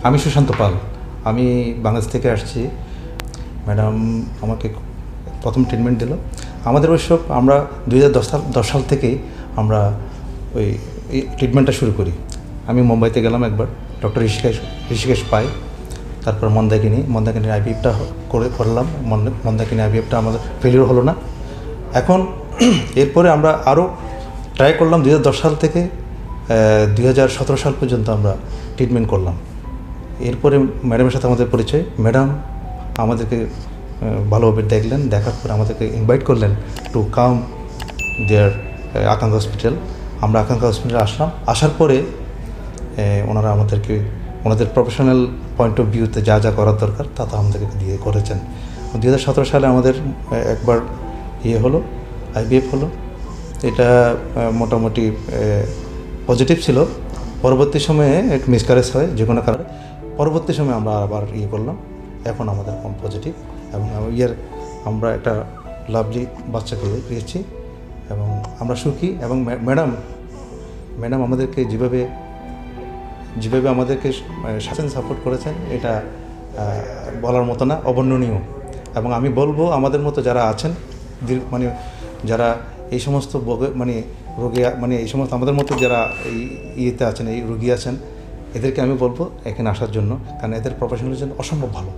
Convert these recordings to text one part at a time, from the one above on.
আমি সুশান্ত পাল, আমি বাংলাদেশ থেকে আসছি। ম্যাডাম আমাকে প্রথম ট্রিটমেন্ট দিল। আমাদের ওইসব আমরা 2010 সাল থেকেই আমরা ওই ট্রিটমেন্টটা শুরু করি। আমি মুম্বাইতে গেলাম একবার, ডক্টর ঋষিকেশ পাই, তারপর মন্দাকিনী আইভিএফটা করলাম। মন্দাকিনী আইভিএফটা আমাদের ফেলিওর হলো না। এখন এরপরে আমরা আরও ট্রাই করলাম। 2010 সাল থেকে 2017 সাল পর্যন্ত আমরা ট্রিটমেন্ট করলাম। এরপরে ম্যাডামের সাথে আমাদের পরিচয়। ম্যাডাম আমাদেরকে ভালোভাবে দেখলেন, দেখার পরে আমাদেরকে ইনভাইট করলেন টু কাম দেয়ার আকাঙ্ক্ষা হসপিটাল। আমরা আকাঙ্ক্ষা হসপিটালে আসলাম। আসার পরে ওনারা আমাদেরকে ওনাদের প্রফেশনাল পয়েন্ট অফ ভিউতে যা যা করার দরকার তা আমাদেরকে দিয়ে করেছেন। 2017 সালে আমাদের একবার হলো, আইভিএফ হলো। এটা মোটামুটি পজিটিভ ছিল। পরবর্তী সময়ে এক মিসক্যারেজ হয় যে কোনো কারণে। পরবর্তী সময়ে আমরা আবার করলাম। এখন আমাদের কম পজিটিভ এবং আমরা একটা লাভলি বাচ্চাকে পেয়েছি এবং আমরা সুখী। এবং ম্যাডাম আমাদেরকে যেভাবে আমাদেরকে সাপোর্ট করেছেন, এটা বলার মতো না, অবর্ণনীয়। এবং আমি বলবো আমাদের মতো যারা আছেন, যারা এই সমস্ত রোগী এই সমস্ত আমাদের মতো যারা ইয়েতে আছেন, এই রোগী আছেন, এদেরকে আমি বলবো এখানে আসার জন্য, কারণ এদের প্রফেশনালিজম অসম্ভব ভালো।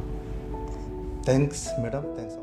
Thanks madam, thanks.